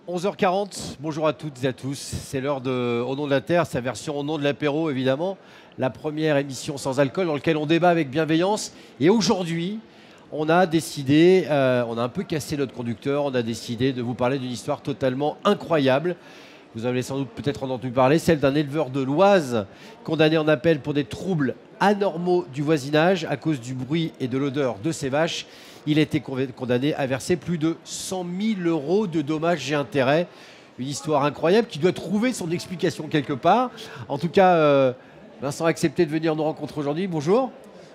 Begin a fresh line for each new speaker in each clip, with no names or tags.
11h40, bonjour à toutes et à tous. C'est l'heure de Au nom de la Terre, sa version Au nom de l'apéro évidemment. La première émission sans alcool dans laquelle on débat avec bienveillance. Et aujourd'hui, on a décidé, on a un peu cassé notre conducteur, on a décidé de vous parler d'une histoire totalement incroyable. Vous avez sans doute peut-être entendu parler, celle d'un éleveur de l'Oise condamné en appel pour des troubles anormaux du voisinage à cause du bruit et de l'odeur de ses vaches. Il a été condamné à verser plus de 100 000 euros de dommages et intérêts. Une histoire incroyable qui doit trouver son explication quelque part. En tout cas, Vincent a accepté de venir nous rencontrer aujourd'hui. Bonjour.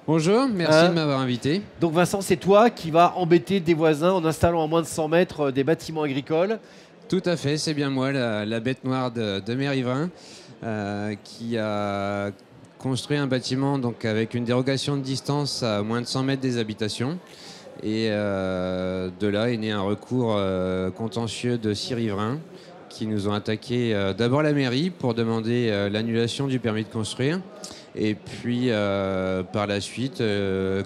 Bonjour, merci de m'avoir invité.
Donc Vincent, c'est toi qui vas embêter des voisins en installant à moins de 100 mètres des bâtiments agricoles.
Tout à fait, c'est bien moi, la bête noire de mes riverains, qui a construit un bâtiment donc, avec une dérogation de distance à moins de 100 mètres des habitations. Et de là est né un recours contentieux de 6 riverains qui nous ont attaqué d'abord la mairie pour demander l'annulation du permis de construire. Et puis par la suite,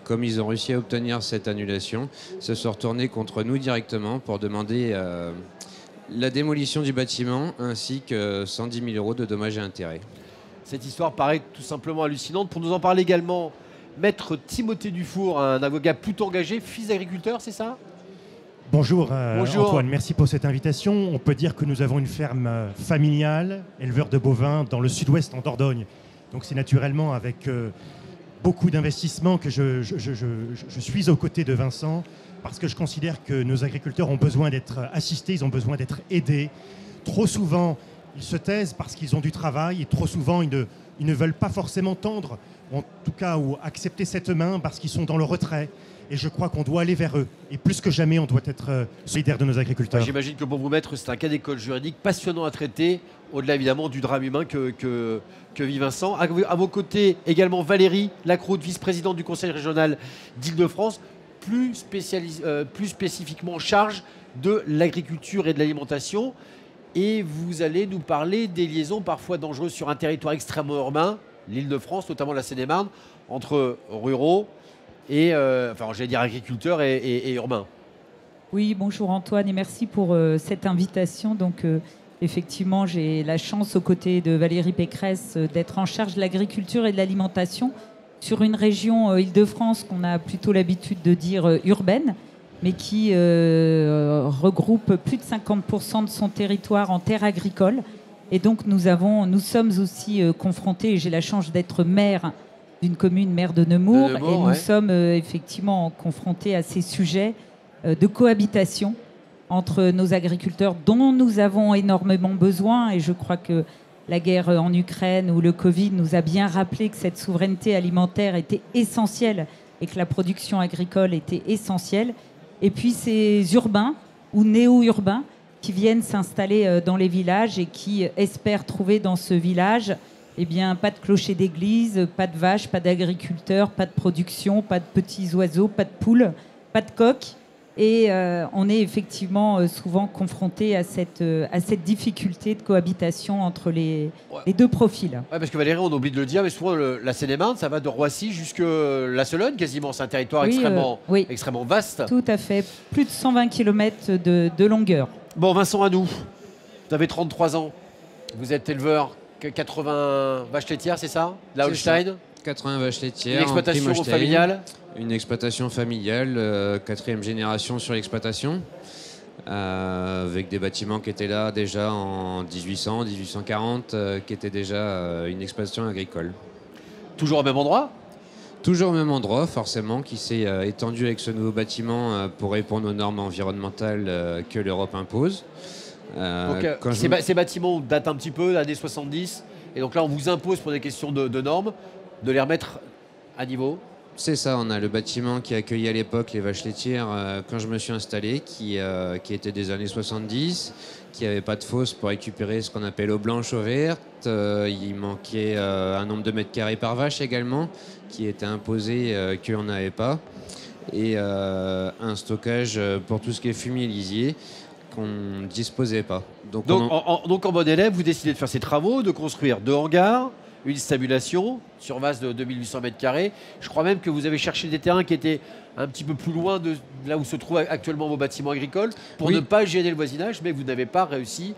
comme ils ont réussi à obtenir cette annulation, se sont retournés contre nous directement pour demander la démolition du bâtiment ainsi que 110 000 euros de dommages et intérêts.
Cette histoire paraît tout simplement hallucinante. Pour nous en parler également, Maître Timothée Dufour, un avocat plutôt engagé, fils d'agriculteur, c'est ça ?
Bonjour,
Bonjour
Antoine, merci pour cette invitation. On peut dire que nous avons une ferme familiale, éleveur de bovins dans le sud-ouest en Dordogne. Donc c'est naturellement avec beaucoup d'investissement que je suis aux côtés de Vincent, parce que je considère que nos agriculteurs ont besoin d'être assistés, ils ont besoin d'être aidés. Trop souvent, ils se taisent parce qu'ils ont du travail et trop souvent, ils ne veulent pas forcément tendre, en tout cas, ou accepter cette main parce qu'ils sont dans le retrait. Et je crois qu'on doit aller vers eux. Et plus que jamais, on doit être solidaire de nos agriculteurs.
J'imagine que pour vous, Maître, c'est un cas d'école juridique passionnant à traiter, au-delà évidemment du drame humain que vit Vincent. À vos côtés, également Valérie Lacroute, vice-présidente du Conseil régional d'Île-de-France, plus spécifiquement en charge de l'agriculture et de l'alimentation. Et vous allez nous parler des liaisons parfois dangereuses sur un territoire extrêmement urbain, l'Île-de-France, notamment la Seine-et-Marne, entre ruraux et, j'allais dire agriculteurs et urbains.
Oui, bonjour Antoine et merci pour cette invitation. Donc, effectivement, j'ai la chance aux côtés de Valérie Pécresse d'être en charge de l'agriculture et de l'alimentation sur une région Île-de-France qu'on a plutôt l'habitude de dire urbaine, mais qui regroupe plus de 50% de son territoire en terres agricoles. Et donc nous sommes aussi confrontés, et j'ai la chance d'être maire d'une commune, maire de Nemours, et nous sommes effectivement confrontés à ces sujets de cohabitation entre nos agriculteurs dont nous avons énormément besoin. Et je crois que la guerre en Ukraine ou le Covid nous a bien rappelé que cette souveraineté alimentaire était essentielle et que la production agricole était essentielle. Et puis ces urbains ou néo-urbains qui viennent s'installer dans les villages et qui espèrent trouver dans ce village pas de clocher d'église, pas de vaches, pas d'agriculteurs, pas de production, pas de petits oiseaux, pas de poules, pas de coqs. Et on est effectivement souvent confronté à cette difficulté de cohabitation entre les deux profils.
Ouais, parce que Valérie, on oublie de le dire, mais souvent la Seine-et-Marne, ça va de Roissy jusqu'à la Sologne quasiment. C'est un territoire extrêmement vaste.
Tout à fait. Plus de 120 km de longueur.
Bon, Vincent Hadou, vous avez 33 ans. Vous êtes éleveur, 80 vaches laitières, c'est ça? La Holstein?
80 vaches laitières.
Une exploitation familiale?
Une exploitation familiale, 4e génération sur l'exploitation, avec des bâtiments qui étaient là déjà en 1800, 1840, qui étaient déjà une exploitation agricole.
Toujours au même endroit?
Toujours au même endroit, forcément, qui s'est étendu avec ce nouveau bâtiment pour répondre aux normes environnementales que l'Europe impose.
Donc, ces bâtiments datent un petit peu, années 70, et donc là on vous impose pour des questions de normes de les remettre à niveau.
C'est ça, on a le bâtiment qui accueillait à l'époque les vaches laitières quand je me suis installé, qui était des années 70, qui n'avait pas de fosse pour récupérer ce qu'on appelle eau blanche, eau verte. Il manquait un nombre de mètres carrés par vache également, qui était imposé qu'on n'avait pas. Et un stockage pour tout ce qui est fumier lisier qu'on ne disposait pas.
Donc en bon élève, vous décidez de faire ces travaux, de construire 2 hangars, une stabulation, surface de 2800 mètres carrés. Je crois même que vous avez cherché des terrains qui étaient un petit peu plus loin de là où se trouvent actuellement vos bâtiments agricoles pour
Oui.
ne pas gêner le voisinage, mais vous n'avez pas réussi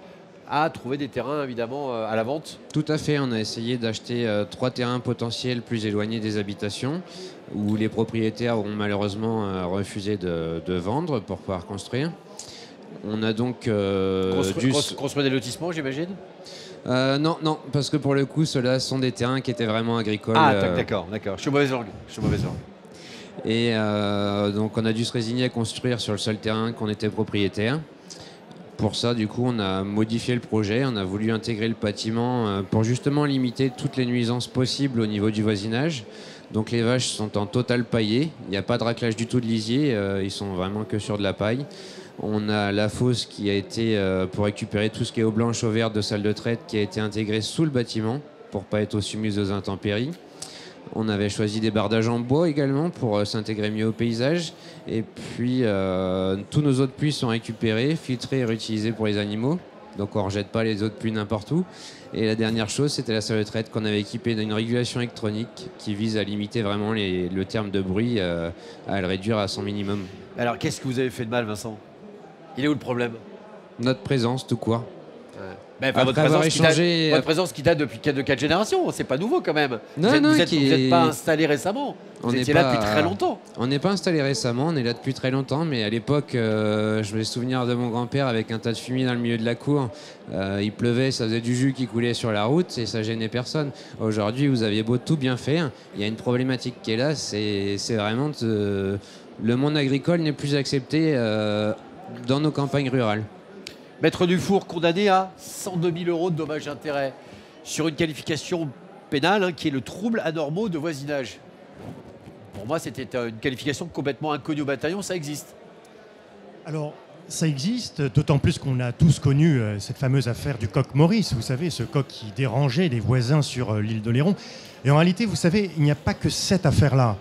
à trouver des terrains évidemment à la vente.
Tout à fait, on a essayé d'acheter 3 terrains potentiels plus éloignés des habitations où les propriétaires ont malheureusement refusé de vendre pour pouvoir construire. On a donc
Construire des lotissements, j'imagine.
non, parce que pour le coup, ceux-là sont des terrains qui étaient vraiment agricoles.
Ah, d'accord. Je suis mauvaise langue.
Et donc on a dû se résigner à construire sur le seul terrain qu'on était propriétaire. Pour ça, du coup, on a modifié le projet, on a voulu intégrer le bâtiment pour justement limiter toutes les nuisances possibles au niveau du voisinage. Donc les vaches sont en total paillé, il n'y a pas de raclage du tout de lisier, ils sont vraiment que sur de la paille. On a la fosse qui a été, pour récupérer tout ce qui est eau blanche, eau verte de salle de traite, qui a été intégrée sous le bâtiment pour ne pas être aussi soumise aux intempéries. On avait choisi des bardages en bois également pour s'intégrer mieux au paysage. Et puis, tous nos eaux de pluie sont récupérées, filtrées et réutilisées pour les animaux. Donc, on ne rejette pas les eaux de pluie n'importe où. Et la dernière chose, c'était la salle de traite qu'on avait équipée d'une régulation électronique qui vise à limiter vraiment le terme de bruit, à le réduire à son minimum.
Alors, qu'est-ce que vous avez fait de mal, Vincent? Il est où le problème?
Notre présence, tout court.
Votre présence qui date depuis 4 générations, c'est pas nouveau quand même. Vous n'êtes pas installé récemment. Vous étiez là depuis très longtemps.
On n'est pas installé récemment, on est là depuis très longtemps, mais à l'époque, je me souviens de mon grand-père avec un tas de fumier dans le milieu de la cour. Il pleuvait, ça faisait du jus qui coulait sur la route et ça gênait personne. Aujourd'hui, vous aviez beau tout bien faire, il y a une problématique qui est là, c'est vraiment le monde agricole n'est plus accepté dans nos campagnes rurales.
Maître Dufour, condamné à 102 000 € de dommages et intérêts sur une qualification pénale qui est le trouble anormaux de voisinage. Pour moi, c'était une qualification complètement inconnue au bataillon, ça existe.
Alors, ça existe, d'autant plus qu'on a tous connu cette fameuse affaire du coq Maurice, vous savez, ce coq qui dérangeait les voisins sur l'île d'Oléron. Et en réalité, vous savez, il n'y a pas que cette affaire-là.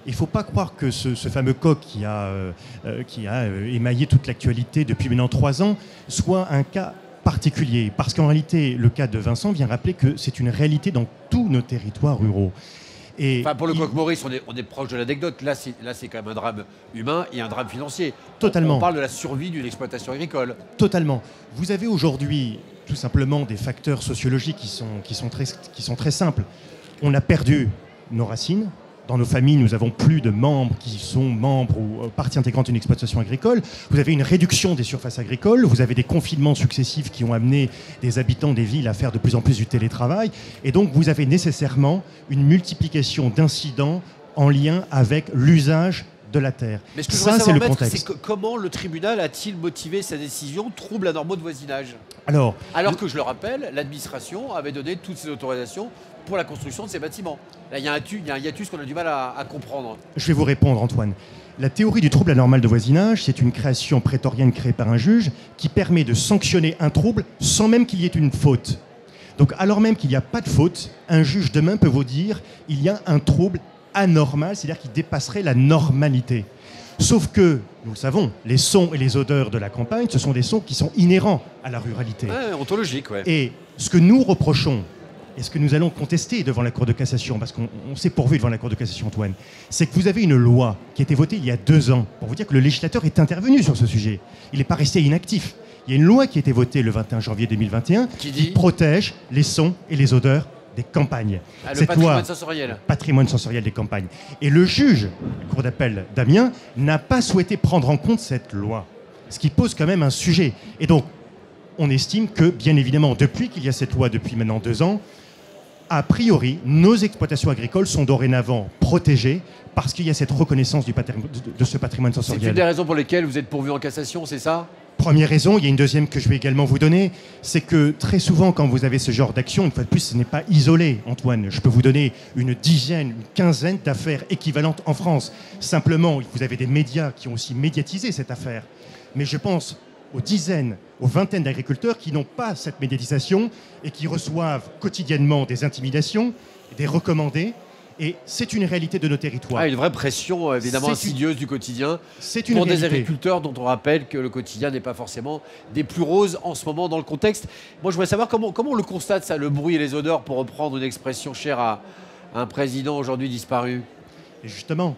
Il ne faut pas croire que ce fameux coq qui a émaillé toute l'actualité depuis maintenant 3 ans soit un cas particulier. Parce qu'en réalité, le cas de Vincent vient rappeler que c'est une réalité dans tous nos territoires ruraux. Et
pour le coq Maurice, on est proche de l'anecdote. Là, c'est quand même un drame humain et un drame financier.
Totalement.
On parle de la survie d'une exploitation agricole.
Totalement. Vous avez aujourd'hui tout simplement des facteurs sociologiques qui sont très simples. On a perdu nos racines. Dans nos familles, nous avons plus de membres qui sont membres ou partie intégrante d'une exploitation agricole. Vous avez une réduction des surfaces agricoles. Vous avez des confinements successifs qui ont amené des habitants des villes à faire de plus en plus du télétravail. Et donc, vous avez nécessairement une multiplication d'incidents en lien avec l'usage de la terre.
Mais ce que
ça, c'est le contexte.
C'est comment le tribunal a-t-il motivé sa décision trouble anormaux de voisinage?
Alors
que, je le rappelle, l'administration avait donné toutes ses autorisations pour la construction de ces bâtiments. Là, il y a un hiatus qu'on a du mal à comprendre.
Je vais vous répondre, Antoine. La théorie du trouble anormal de voisinage, c'est une création prétorienne créée par un juge qui permet de sanctionner un trouble sans même qu'il y ait une faute. Donc, alors même qu'il n'y a pas de faute, un juge demain peut vous dire il y a un trouble anormal, c'est-à-dire qui dépasserait la normalité. Sauf que, nous le savons, les sons et les odeurs de la campagne, ce sont des sons qui sont inhérents à la ruralité.
Ontologique, ouais.
Et ce que nous reprochons, et ce que nous allons contester devant la Cour de cassation, parce qu'on s'est pourvu devant la Cour de cassation, Antoine, c'est que vous avez une loi qui a été votée il y a 2 ans, pour vous dire que le législateur est intervenu sur ce sujet. Il n'est pas resté inactif. Il y a une loi qui a été votée le 21 janvier 2021 qui protège les sons et les odeurs des campagnes.
Le patrimoine sensoriel.
Patrimoine sensoriel des campagnes. Et le juge, la Cour d'appel d'Amiens, n'a pas souhaité prendre en compte cette loi. Ce qui pose quand même un sujet. Et donc, on estime que, bien évidemment, depuis qu'il y a cette loi, depuis maintenant 2 ans, a priori, nos exploitations agricoles sont dorénavant protégées parce qu'il y a cette reconnaissance de ce patrimoine sensoriel.
C'est une des raisons pour lesquelles vous êtes pourvu en cassation, c'est ça?
Première raison, il y a une deuxième que je vais également vous donner, c'est que très souvent quand vous avez ce genre d'action, une fois de plus, ce n'est pas isolé, Antoine. Je peux vous donner une dizaine, une quinzaine d'affaires équivalentes en France. Simplement, vous avez des médias qui ont aussi médiatisé cette affaire. Mais je pense aux dizaines, aux vingtaines d'agriculteurs qui n'ont pas cette médiatisation et qui reçoivent quotidiennement des intimidations, des recommandés Et c'est une réalité de nos territoires.
Une vraie pression évidemment insidieuse du quotidien
C'est une
pour
réalité.
des agriculteurs dont on rappelle que le quotidien n'est pas forcément des plus roses en ce moment dans le contexte. Moi je voudrais savoir comment on le constate ça, le bruit et les odeurs, pour reprendre une expression chère à un président aujourd'hui disparu.
Et justement,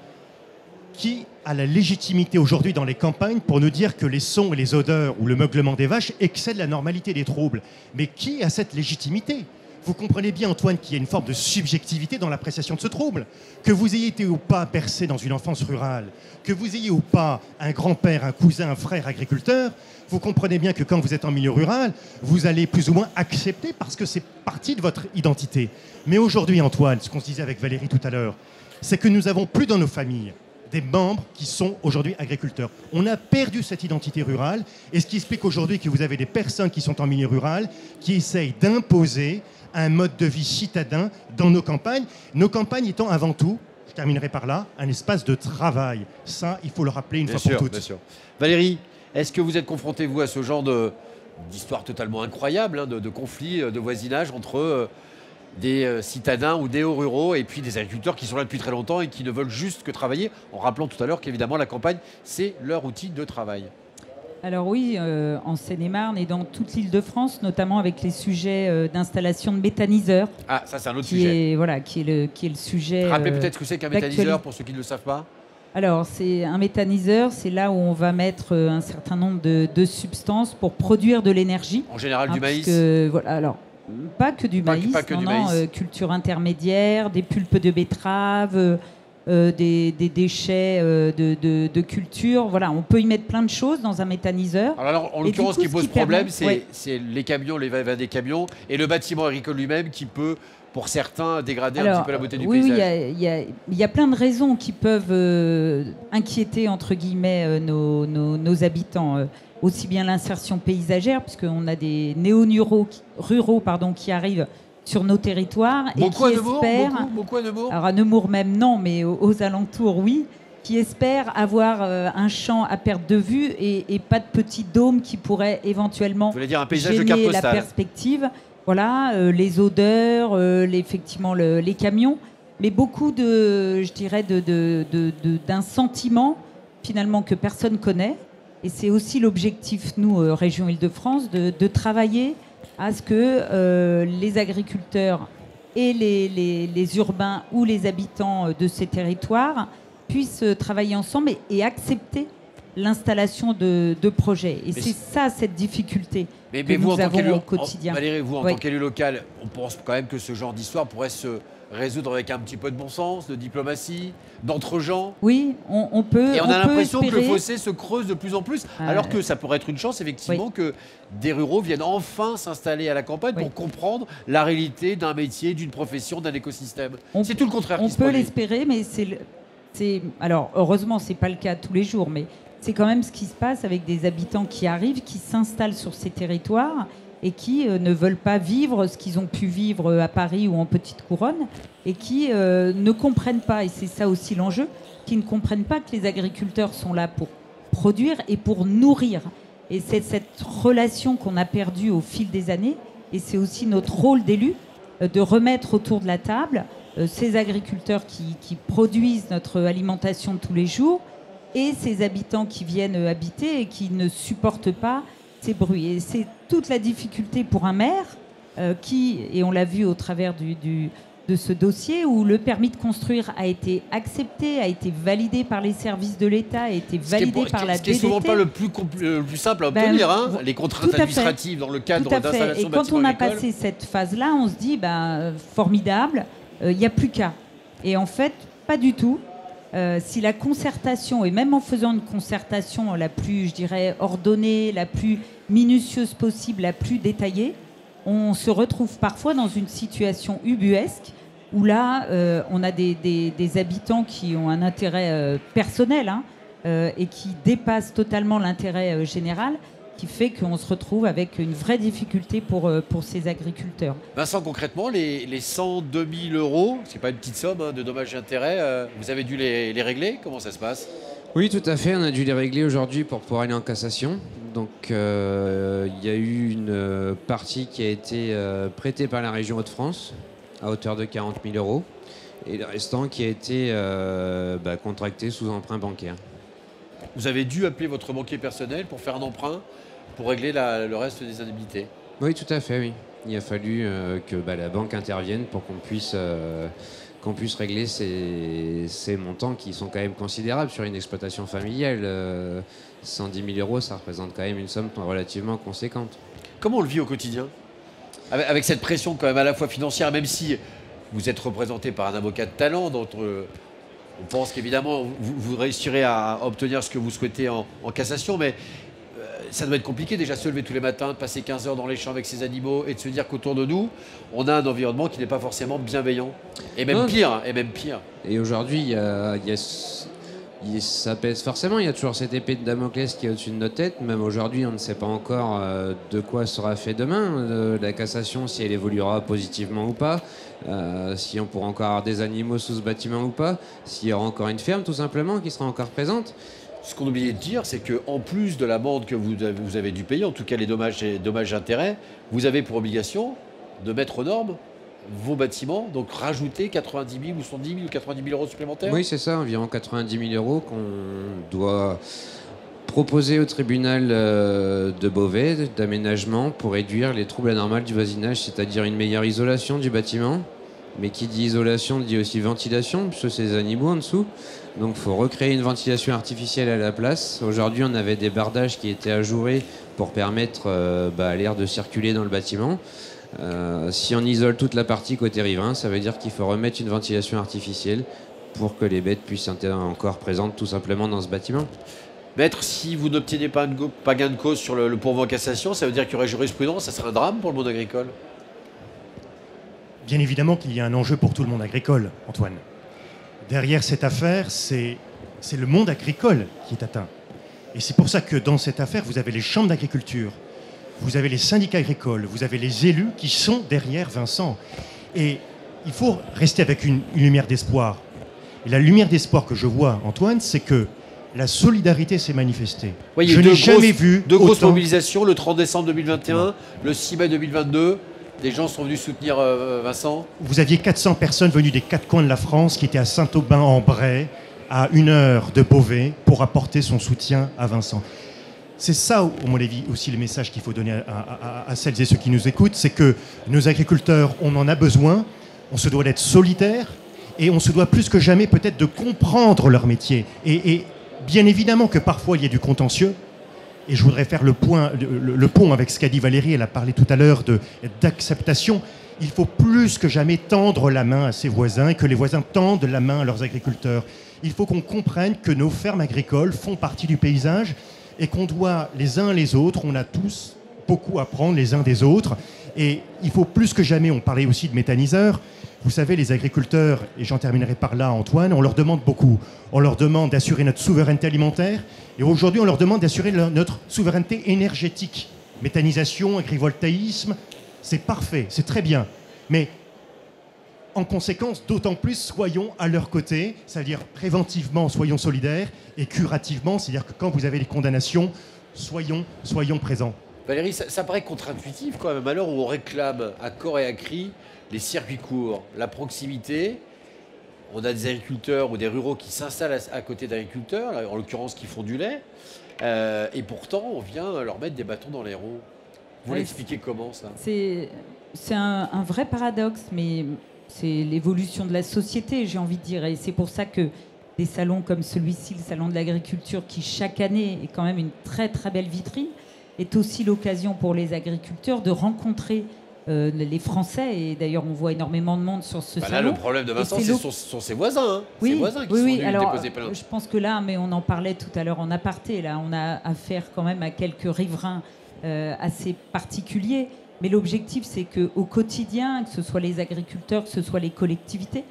qui a la légitimité aujourd'hui dans les campagnes pour nous dire que les sons et les odeurs ou le meuglement des vaches excèdent la normalité des troubles? Mais qui a cette légitimité? Vous comprenez bien, Antoine, qu'il y a une forme de subjectivité dans l'appréciation de ce trouble. Que vous ayez été ou pas bercé dans une enfance rurale, que vous ayez ou pas un grand-père, un cousin, un frère agriculteur, vous comprenez bien que quand vous êtes en milieu rural, vous allez plus ou moins accepter parce que c'est partie de votre identité. Mais aujourd'hui, Antoine, ce qu'on se disait avec Valérie tout à l'heure, c'est que nous n'avons plus dans nos familles des membres qui sont aujourd'hui agriculteurs. On a perdu cette identité rurale, et ce qui explique aujourd'hui que vous avez des personnes qui sont en milieu rural, qui essayent d'imposer un mode de vie citadin dans nos campagnes étant avant tout, je terminerai par là, un espace de travail. Ça, il faut le rappeler une fois pour toutes.
Bien sûr. Valérie, est-ce que vous êtes confrontée, vous, à ce genre d'histoire totalement incroyable, de conflits, de voisinage entre des citadins ou des hauts ruraux et puis des agriculteurs qui sont là depuis très longtemps et qui ne veulent juste que travailler, en rappelant tout à l'heure qu'évidemment la campagne, c'est leur outil de travail?
Alors oui, en Seine-et-Marne et dans toute l'Île-de-France, notamment avec les sujets d'installation de méthaniseurs.
Ah, ça c'est un autre sujet.
Qui est le sujet.
Rappelez peut-être ce que c'est qu'un méthaniseur pour ceux qui ne le savent pas.
Alors, c'est un méthaniseur, c'est là où on va mettre un certain nombre de substances pour produire de l'énergie.
En général, du maïs.
Voilà, alors, pas que du maïs, culture intermédiaire, des pulpes de betterave, des déchets de culture. Voilà, on peut y mettre plein de choses dans un méthaniseur.
Alors, en l'occurrence, ce qui pose problème, c'est les camions, les va-et-vient des camions et le bâtiment agricole lui-même qui peut, pour certains, dégrader un petit peu la beauté du paysage.
Oui, il y a plein de raisons qui peuvent inquiéter, entre guillemets, nos habitants. Aussi bien l'insertion paysagère, puisqu'on a des néo-ruraux qui arrivent sur nos territoires.
Beaucoup
et qui
à Nemours,
espèrent,
beaucoup à Nemours.
Alors à Nemours même non, mais aux alentours oui, qui espèrent avoir un champ à perte de vue et pas de petits dômes qui pourraient éventuellement
dire un paysage de
gêner
carte
la
postale.
perspective. Voilà, les odeurs, effectivement les camions, mais beaucoup d'un sentiment finalement que personne connaît. Et c'est aussi l'objectif, nous, région Île-de-France, de travailler à ce que les agriculteurs et les urbains ou les habitants de ces territoires puissent travailler ensemble et accepter l'installation de projets. Et c'est ça, cette difficulté que nous avons au quotidien.
Valérie, vous, en tant qu'élu local, on pense quand même que ce genre d'histoire pourrait se résoudre avec un petit peu de bon sens, de diplomatie, d'entre-gens.
Oui, on peut.
Et on a l'impression que le fossé se creuse de plus en plus, alors que ça pourrait être une chance, effectivement, que des ruraux viennent enfin s'installer à la campagne pour comprendre la réalité d'un métier, d'une profession, d'un écosystème. C'est tout le contraire qui se produit.
On peut l'espérer, mais alors, heureusement, ce n'est pas le cas tous les jours, mais c'est quand même ce qui se passe avec des habitants qui arrivent, qui s'installent sur ces territoires et qui ne veulent pas vivre ce qu'ils ont pu vivre à Paris ou en Petite Couronne, et qui ne comprennent pas, et c'est ça aussi l'enjeu, qui ne comprennent pas que les agriculteurs sont là pour produire et pour nourrir. Et c'est cette relation qu'on a perdue au fil des années, et c'est aussi notre rôle d'élu de remettre autour de la table ces agriculteurs qui produisent notre alimentation de tous les jours, et ces habitants qui viennent habiter et qui ne supportent pas ces bruits. Et c'est toute la difficulté pour un maire et on l'a vu au travers de ce dossier, où le permis de construire a été accepté, a été validé par les services de l'État, a été validé par la DDT.
Ce qui n'est souvent pas le plus simple à obtenir, les contraintes administratives dans le cadre d'installation de bâtiments agricoles.
Et quand on a passé cette phase-là, on se dit, formidable, il n'y a plus qu'à. Et en fait, pas du tout. Si la concertation, et même en faisant une concertation la plus, je dirais, ordonnée, la plus minutieuse possible, la plus détaillée, on se retrouve parfois dans une situation ubuesque où là, on a des habitants qui ont un intérêt personnel et qui dépassent totalement l'intérêt général, qui fait qu'on se retrouve avec une vraie difficulté pour ces agriculteurs.
Vincent, concrètement, les 102 000 euros, c'est pas une petite somme de dommages et intérêts, vous avez dû les régler? Comment ça se passe?
Oui, tout à fait. On a dû les régler aujourd'hui pour pouvoir aller en cassation. Donc, il y a eu une partie qui a été prêtée par la région Hauts-de-France à hauteur de 40 000 euros. et le restant qui a été contracté sous emprunt bancaire.
Vous avez dû appeler votre banquier personnel pour faire un emprunt pour régler le reste des indemnités.
Oui, tout à fait, oui. Il a fallu que la banque intervienne pour qu'on puisse régler ces montants qui sont quand même considérables sur une exploitation familiale. 110 000 euros, ça représente quand même une somme relativement conséquente.
Comment on le vit au quotidien avec cette pression quand même à la fois financière, même si vous êtes représenté par un avocat de talent, dont on pense qu'évidemment vous réussirez à obtenir ce que vous souhaitez en cassation, mais ça doit être compliqué déjà de se lever tous les matins, de passer 15 heures dans les champs avec ces animaux et de se dire qu'autour de nous, on a un environnement qui n'est pas forcément bienveillant. Et même pire.
Et aujourd'hui, ça pèse forcément. Il y a toujours cette épée de Damoclès qui est au-dessus de nos têtes. Même aujourd'hui, on ne sait pas encore de quoi sera fait demain. La cassation, si elle évoluera positivement ou pas. Si on pourra encore avoir des animaux sous ce bâtiment ou pas. S'il y aura encore une ferme, tout simplement, qui sera encore présente.
Ce qu'on oubliait de dire, c'est qu'en plus de l'amende que vous avez dû payer, en tout cas les dommages et intérêts, vous avez pour obligation de mettre aux normes vos bâtiments, donc rajouter 90 000 ou 110 000 ou 90 000 euros supplémentaires.
Oui, c'est ça, environ 90 000 euros qu'on doit proposer au tribunal de Beauvais d'aménagement pour réduire les troubles anormaux du voisinage, c'est-à-dire une meilleure isolation du bâtiment. Mais qui dit isolation dit aussi ventilation, puisque c'est des animaux en dessous. Donc il faut recréer une ventilation artificielle à la place. Aujourd'hui, on avait des bardages qui étaient ajourés pour permettre à l'air de circuler dans le bâtiment. Si on isole toute la partie côté riverain, ça veut dire qu'il faut remettre une ventilation artificielle pour que les bêtes puissent être encore présentes tout simplement dans ce bâtiment.
Maître, si vous n'obtenez pas gain de cause sur le pourvoi en cassation, ça veut dire qu'il y aurait jurisprudence, ça serait un drame pour le monde agricole?
Bien évidemment qu'il y a un enjeu pour tout le monde agricole, Antoine. Derrière cette affaire, c'est le monde agricole qui est atteint. Et c'est pour ça que dans cette affaire, vous avez les chambres d'agriculture, vous avez les syndicats agricoles, vous avez les élus qui sont derrière Vincent. Et il faut rester avec une lumière d'espoir. Et la lumière d'espoir que je vois, Antoine, c'est que la solidarité s'est manifestée.
Oui, je n'ai jamais vu deux grosses mobilisations, le 30 décembre 2021, le 6 mai 2022. Des gens sont venus soutenir Vincent. Vous aviez 400 personnes venues des quatre coins de la France qui étaient à Saint-Aubin-en-Bray, à 1 heure de Beauvais, pour apporter son soutien à Vincent. C'est ça, à mon avis, aussi le message qu'il faut donner à celles et ceux qui nous écoutent, c'est que nos agriculteurs, on en a besoin, on se doit d'être solidaires, et on se doit plus que jamais peut-être de comprendre leur métier. Et bien évidemment que parfois il y a du contentieux, et je voudrais faire le pont avec ce qu'a dit Valérie, elle a parlé tout à l'heure d'acceptation. Il faut plus que jamais tendre la main à ses voisins et que les voisins tendent la main à leurs agriculteurs. Il faut qu'on comprenne que nos fermes agricoles font partie du paysage et qu'on doit les uns les autres, on a tous beaucoup à apprendre les uns des autres. Et il faut plus que jamais, on parlait aussi de méthaniseurs, vous savez, les agriculteurs, et j'en terminerai par là, Antoine, on leur demande beaucoup. On leur demande d'assurer notre souveraineté alimentaire, et aujourd'hui, on leur demande d'assurer notre souveraineté énergétique. Méthanisation, agrivoltaïsme, c'est parfait, c'est très bien. Mais en conséquence, d'autant plus, soyons à leur côté, c'est-à-dire préventivement, soyons solidaires, et curativement, c'est-à-dire que quand vous avez les condamnations, soyons présents. Valérie, ça paraît contre-intuitif quand même, à l'heure où on réclame à corps et à cri les circuits courts, la proximité. On a des agriculteurs ou des ruraux qui s'installent à côté d'agriculteurs, en l'occurrence qui font du lait, et pourtant on vient leur mettre des bâtons dans les roues. Vous l'expliquez comment ça? C'est un vrai paradoxe, mais c'est l'évolution de la société, j'ai envie de dire. Et c'est pour ça que des salons comme celui-ci, le Salon de l'agriculture, qui chaque année est quand même une très très belle vitrine, est aussi l'occasion pour les agriculteurs de rencontrer les Français. Et d'ailleurs, on voit énormément de monde sur ce salon. Là, le problème de Vincent, ce sont ses voisins. Hein. Oui, ses voisins qui sont venus déposer plainte. Je pense que là, mais on en parlait tout à l'heure en aparté, là, on a affaire quand même à quelques riverains assez particuliers. Mais l'objectif, c'est qu'au quotidien, que ce soit les agriculteurs, que ce soit les collectivités,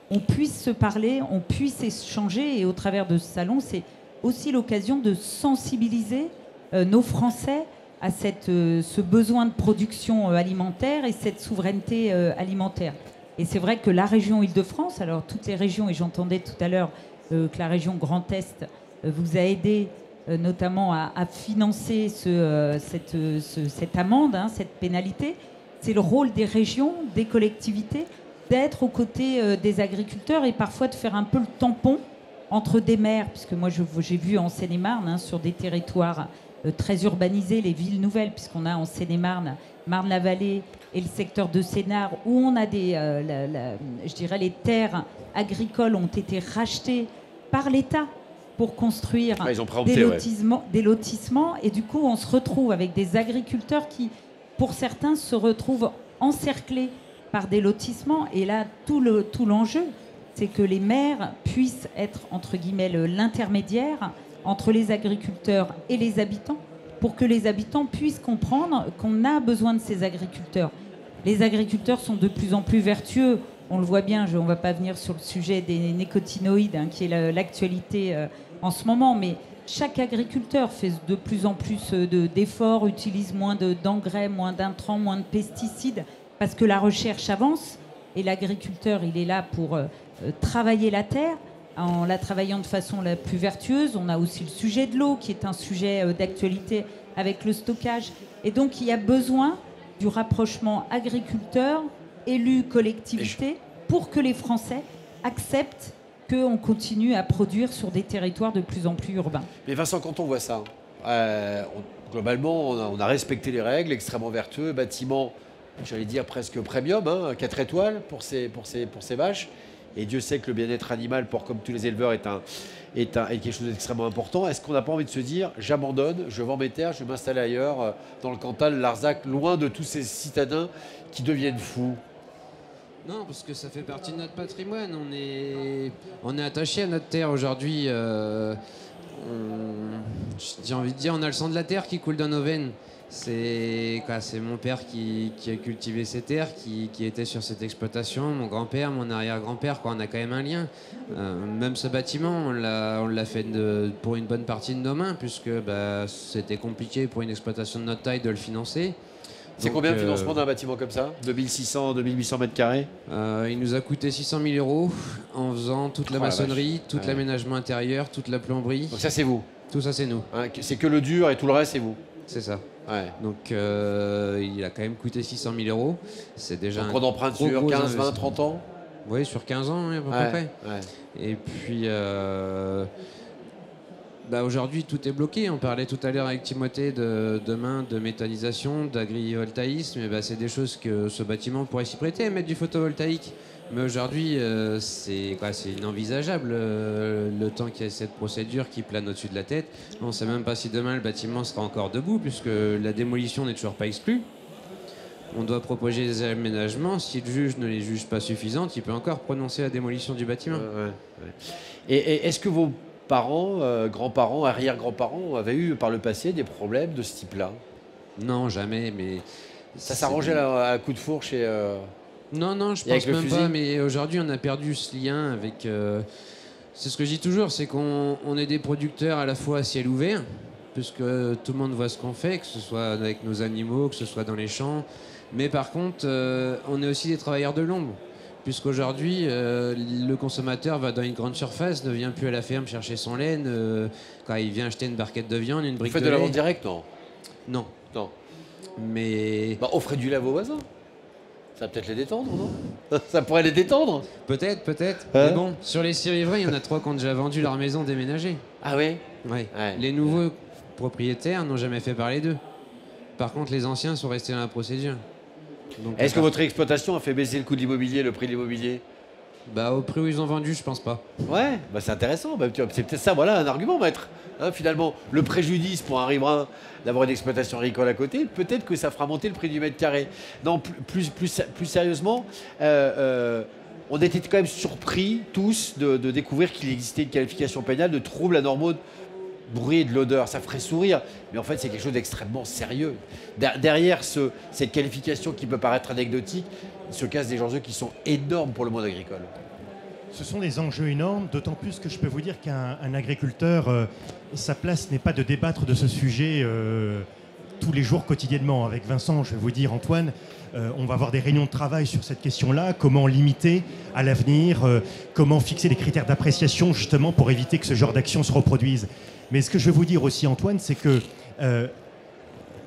on puisse se parler, on puisse échanger. Et au travers de ce salon, c'est aussi l'occasion de sensibiliser nos Français à ce besoin de production alimentaire et cette souveraineté alimentaire. Et c'est vrai que la région Île-de-France, alors toutes les régions, et j'entendais tout à l'heure que la région Grand Est vous a aidé notamment à financer cette amende, cette pénalité. C'est le rôle des régions, des collectivités,
d'être aux côtés des agriculteurs et parfois de faire un peu le tampon entre des maires, puisque moi j'ai vu en Seine-et-Marne, hein, sur des territoires très urbanisés, les villes nouvelles, puisqu'on a en Seine-et-Marne, Marne-la-Vallée et le secteur de Sénart, où on a je dirais les terres agricoles ont été rachetées par l'État pour construire
ils ont préempté,
des lotissements. Et du coup, on se retrouve avec des agriculteurs qui, pour certains, se retrouvent encerclés par des lotissements. Et là, tout l'enjeu, c'est que les maires puissent être, entre guillemets, l'intermédiaire entre les agriculteurs et les habitants, pour que les habitants puissent comprendre qu'on a besoin de ces agriculteurs. Les agriculteurs sont de plus en plus vertueux. On le voit bien, on ne va pas venir sur le sujet des nécotinoïdes, hein, qui est l'actualité en ce moment, mais chaque agriculteur fait de plus en plus d'efforts, utilise moins d'engrais, moins d'intrants, moins de pesticides, parce que la recherche avance, et l'agriculteur, il est là pour travailler la terre, en la travaillant de façon la plus vertueuse. On a aussi le sujet de l'eau, qui est un sujet d'actualité avec le stockage. Et donc, il y a besoin du rapprochement agriculteur, élus, collectivités, pour que les Français acceptent qu'on continue à produire sur des territoires de plus en plus urbains.
Mais Vincent, quand on voit ça, globalement, on a respecté les règles, extrêmement vertueux, bâtiment, j'allais dire presque premium, hein, 4 étoiles pour ces vaches. Et Dieu sait que le bien-être animal, comme tous les éleveurs, est quelque chose d'extrêmement important. Est-ce qu'on n'a pas envie de se dire, j'abandonne, je vends mes terres, je vais m'installer ailleurs, dans le Cantal, Larzac, loin de tous ces citadins qui deviennent fous?
Non, parce que ça fait partie de notre patrimoine. On est attaché à notre terre aujourd'hui. J'ai envie de dire, on a le sang de la terre qui coule dans nos veines. C'est mon père qui a cultivé ces terres, qui était sur cette exploitation, mon grand-père, mon arrière-grand-père, on a quand même un lien. Même ce bâtiment, on l'a fait pour une bonne partie de nos mains, puisque c'était compliqué pour une exploitation de notre taille de le financer.
C'est combien le financement d'un bâtiment comme ça? 2600, 2800 mètres carrés?
Il nous a coûté 600 000 € en faisant toute la maçonnerie, tout l'aménagement intérieur, toute la plomberie.
Donc ça, c'est vous?
Tout ça, c'est nous.
Hein, c'est que le dur et tout le reste, c'est vous?
C'est ça.
Ouais.
Donc il a quand même coûté 600 000 €. C'est déjà
donc on emprunte sur 15, 20, 30 ans?
Oui, sur 15 ans, à peu près. Ouais. Et puis aujourd'hui, tout est bloqué. On parlait tout à l'heure avec Timothée demain de méthanisation, d'agrivoltaïsme. C'est des choses que ce bâtiment pourrait s'y prêter, mettre du photovoltaïque. Mais aujourd'hui, c'est inenvisageable le temps qu'il y a cette procédure qui plane au-dessus de la tête. On ne sait même pas si demain le bâtiment sera encore debout, puisque la démolition n'est toujours pas exclue. On doit proposer des aménagements. Si le juge ne les juge pas suffisantes, il peut encore prononcer la démolition du bâtiment.
Et est-ce que vos parents, grands-parents, arrière-grands-parents avaient eu par le passé des problèmes de ce type-là?
Non, jamais. Mais
ça s'arrangeait à coup de fourche et...
Non, je pense même pas, mais aujourd'hui on a perdu ce lien avec... C'est ce que je dis toujours, c'est qu'on est des producteurs à la fois à ciel ouvert, puisque tout le monde voit ce qu'on fait, que ce soit avec nos animaux, que ce soit dans les champs, mais par contre on est aussi des travailleurs de l'ombre, puisqu'aujourd'hui le consommateur va dans une grande surface, ne vient plus à la ferme chercher son laine, quand il vient acheter une barquette de viande, une brique de lait...
Vous faites de la vente directe, non? Non.
Mais...
offrez du lait à vos voisins. Ça va peut-être les détendre, non? Ça pourrait les détendre?
Peut-être. Mais bon, sur les 6 riverains, il y en a 3 qui ont déjà vendu leur maison déménagée.
Ah oui?
Oui. Les nouveaux propriétaires n'ont jamais fait parler d'eux. Par contre, les anciens sont restés dans la procédure.
Est-ce que votre exploitation a fait baisser le coût de l'immobilier, le prix de l'immobilier?
Au prix où ils ont vendu, je pense pas.
Ouais, c'est intéressant. C'est peut-être ça, voilà, un argument, maître. Hein, finalement, le préjudice pour un riverain d'avoir une exploitation agricole à côté, peut-être que ça fera monter le prix du mètre carré. Non, plus sérieusement, on était quand même surpris tous de découvrir qu'il existait une qualification pénale de trouble anormaux de bruit et de l'odeur. Ça ferait sourire, mais en fait, c'est quelque chose d'extrêmement sérieux. Derrière cette qualification qui peut paraître anecdotique, il se casse des enjeux qui sont énormes pour le monde agricole.
Ce sont des enjeux énormes, d'autant plus que je peux vous dire qu'un agriculteur, sa place n'est pas de débattre de ce sujet tous les jours quotidiennement. Avec Vincent, je vais vous dire, Antoine, on va avoir des réunions de travail sur cette question-là, comment limiter à l'avenir, comment fixer des critères d'appréciation justement pour éviter que ce genre d'action se reproduise. Mais ce que je veux vous dire aussi, Antoine, c'est que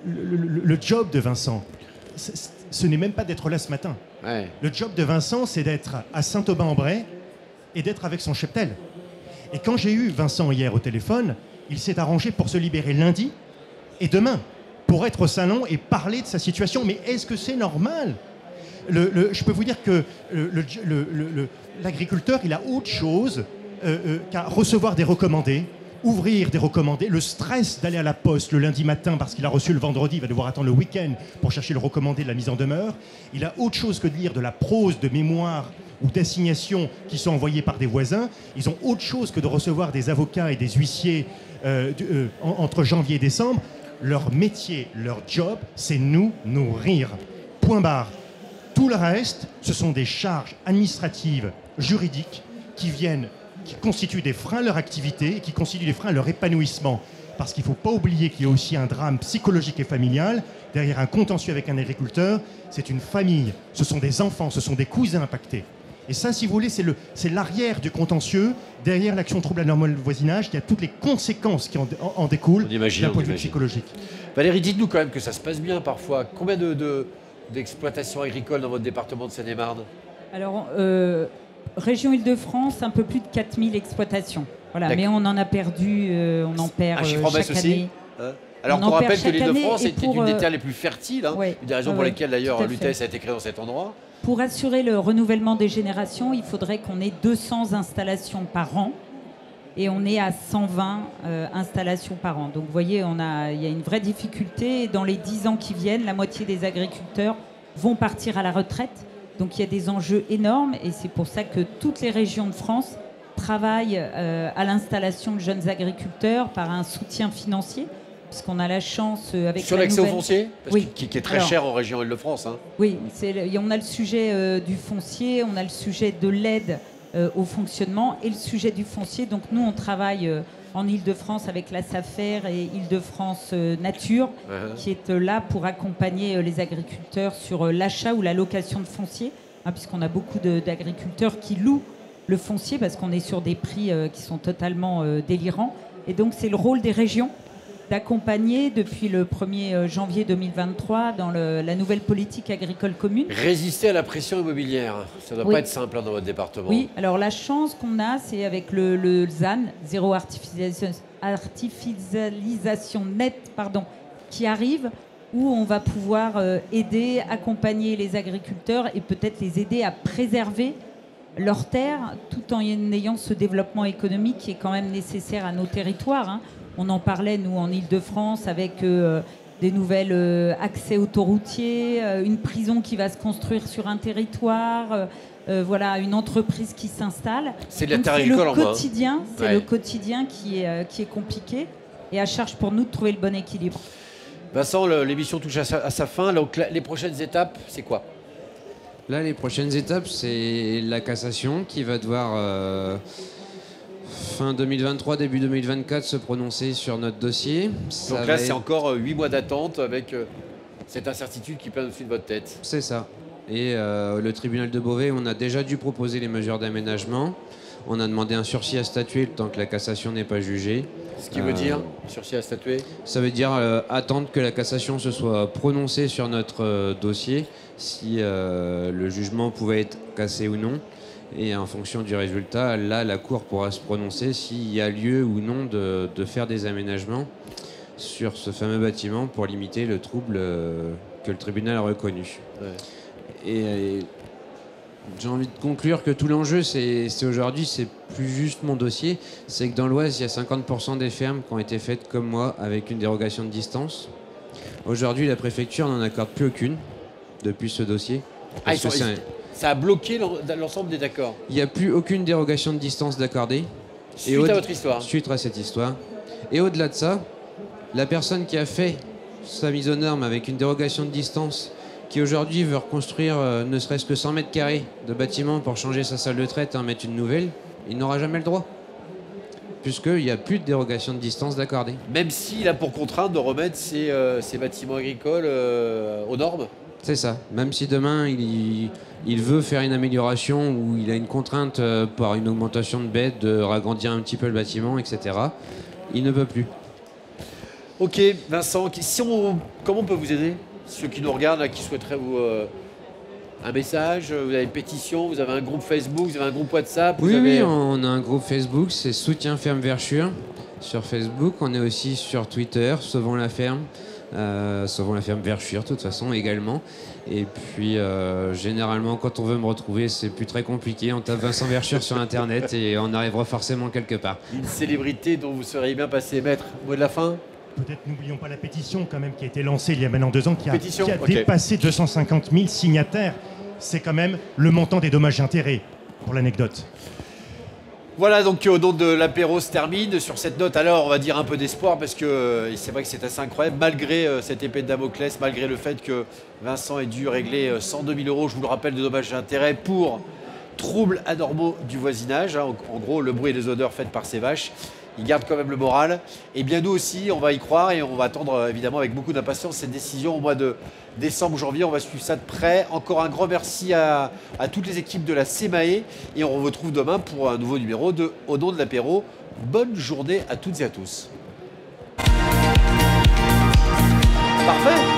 le job de Vincent, ce n'est même pas d'être là ce matin.
Ouais.
Le job de Vincent, c'est d'être à Saint-Aubin-en-Bray et d'être avec son cheptel. Et quand j'ai eu Vincent hier au téléphone, il s'est arrangé pour se libérer lundi et demain, pour être au salon et parler de sa situation. Mais est-ce que c'est normal ? Je peux vous dire que l'agriculteur, il a autre chose qu'à recevoir des recommandés, ouvrir des recommandés, le stress d'aller à la poste le lundi matin parce qu'il a reçu le vendredi, il va devoir attendre le week-end pour chercher le recommandé de la mise en demeure. Il a autre chose que de lire de la prose, de mémoire ou d'assignations qui sont envoyées par des voisins. Ils ont autre chose que de recevoir des avocats et des huissiers entre janvier et décembre. Leur métier, leur job, c'est nous nourrir. Point barre. Tout le reste, ce sont des charges administratives, juridiques, qui constituent des freins à leur activité et qui constituent des freins à leur épanouissement. Parce qu'il ne faut pas oublier qu'il y a aussi un drame psychologique et familial. Derrière un contentieux avec un agriculteur, c'est une famille, ce sont des enfants, ce sont des cousins impactés. Et ça, si vous voulez, c'est l'arrière du contentieux. Derrière l'action de trouble anormal de voisinage, il y a toutes les conséquences qui en découlent d'un point de vue psychologique.
Valérie, dites-nous quand même que ça se passe bien parfois. Combien d'exploitations agricoles dans votre département de Seine-et-Marne ?
Alors, région Île-de-France, un peu plus de 4000 exploitations. Voilà, mais on en a perdu, on en perd chaque année.
Alors qu'on rappelle que l'Île-de-France était
pour,
une des terres les plus fertiles,
ouais,
une des raisons pour lesquelles d'ailleurs l'UTS a été créé dans cet endroit.
Pour assurer le renouvellement des générations, il faudrait qu'on ait 200 installations par an et on est à 120 installations par an. Donc vous voyez, il y a une vraie difficulté. Dans les 10 ans qui viennent, la moitié des agriculteurs vont partir à la retraite. Donc il y a des enjeux énormes et c'est pour ça que toutes les régions de France travaillent à l'installation de jeunes agriculteurs par un soutien financier. Puisqu'on a la chance avec
sur l'accès au foncier,
oui,
qui est très cher en région Île-de-France. Hein.
Oui, on a le sujet du foncier, on a le sujet de l'aide au fonctionnement et le sujet du foncier. Donc nous, on travaille en Île-de-France avec la SAFER et Île-de-France Nature, qui est là pour accompagner les agriculteurs sur l'achat ou la location de foncier, puisqu'on a beaucoup d'agriculteurs qui louent le foncier parce qu'on est sur des prix qui sont totalement délirants. Et donc c'est le rôle des régions d'accompagner depuis le 1er janvier 2023 dans la nouvelle politique agricole commune.
Résister à la pression immobilière, ça ne doit pas être simple dans votre département.
Oui, alors la chance qu'on a, c'est avec le ZAN, zéro artificialisation nette, qui arrive, où on va pouvoir aider, accompagner les agriculteurs et peut-être les aider à préserver leurs terres, tout en ayant ce développement économique qui est quand même nécessaire à nos territoires. Hein. On en parlait, nous, en Île-de-France, avec des nouvelles accès autoroutiers, une prison qui va se construire sur un territoire, voilà, une entreprise qui s'installe.
C'est de la terre agricole en moins.
C'est le quotidien qui est compliqué et à charge pour nous de trouver le bon équilibre.
Vincent, l'émission touche à sa fin. Donc, les prochaines étapes, c'est quoi ?
Là, les prochaines étapes, c'est la cassation qui va devoir... fin 2023, début 2024, se prononcer sur notre dossier.
Donc là, c'est encore 8 mois d'attente avec cette incertitude qui plane au-dessus de votre tête.
C'est ça. Et le tribunal de Beauvais, on a déjà dû proposer les mesures d'aménagement. On a demandé un sursis à statuer tant que la cassation n'est pas jugée.
Ce qui veut dire sursis à statuer ?
Ça veut dire attendre que la cassation se soit prononcée sur notre dossier, si le jugement pouvait être cassé ou non. Et en fonction du résultat, là, la Cour pourra se prononcer s'il y a lieu ou non de faire des aménagements sur ce fameux bâtiment pour limiter le trouble que le tribunal a reconnu. Ouais. Et j'ai envie de conclure que tout l'enjeu, c'est aujourd'hui, c'est plus juste mon dossier, c'est que dans l'Oise, il y a 50% des fermes qui ont été faites comme moi, avec une dérogation de distance. Aujourd'hui, la préfecture n'en accorde plus aucune depuis ce dossier.
Ça a bloqué l'ensemble des accords.
Il n'y a plus aucune dérogation de distance d'accordée.
Suite à votre histoire.
Suite à cette histoire. Et au-delà de ça, la personne qui a fait sa mise aux normes avec une dérogation de distance, qui aujourd'hui veut reconstruire ne serait-ce que 100 mètres carrés de bâtiment pour changer sa salle de traite et en mettre une nouvelle, il n'aura jamais le droit. Puisqu'il n'y a plus de dérogation de distance d'accordée.
Même s'il a pour contrainte de remettre ces bâtiments agricoles aux normes ?
C'est ça. Même si demain, il veut faire une amélioration ou il a une contrainte par une augmentation de bêtes, de ragrandir un petit peu le bâtiment, etc., il ne peut plus.
Ok, Vincent, comment on peut vous aider ? ceux qui nous regardent, là, qui souhaiteraient vous... un message, vous avez une pétition, vous avez un groupe Facebook, vous avez un groupe WhatsApp.
Oui, on a un groupe Facebook, c'est Soutien Ferme Verschure sur Facebook. On est aussi sur Twitter, Sauvons la Ferme Verschure, de toute façon, également. Et puis, généralement, quand on veut me retrouver, c'est plus très compliqué. On tape Vincent Verschure sur Internet et on arrivera forcément quelque part.
Une célébrité dont vous seriez bien passé maître. Mot de la fin?
Peut-être n'oublions pas la pétition quand même qui a été lancée il y a maintenant 2 ans, qui a
Okay.
dépassé 250 000 signataires. C'est quand même le montant des dommages et intérêts, pour l'anecdote.
Voilà, donc au nom de l'apéro se termine. Sur cette note, alors, on va dire un peu d'espoir, parce que c'est vrai que c'est assez incroyable, malgré cette épée de Damoclès, malgré le fait que Vincent ait dû régler 102 000 €, je vous le rappelle, de dommages et intérêts pour troubles anormaux du voisinage. Hein. En gros, le bruit et les odeurs faites par ces vaches. Il garde quand même le moral. Et bien nous aussi, on va y croire et on va attendre évidemment avec beaucoup d'impatience cette décision au mois de décembre, janvier. On va suivre ça de près. Encore un grand merci à toutes les équipes de la CMAE et on vous retrouve demain pour un nouveau numéro de Au nom de l'apéro. Bonne journée à toutes et à tous. Parfait.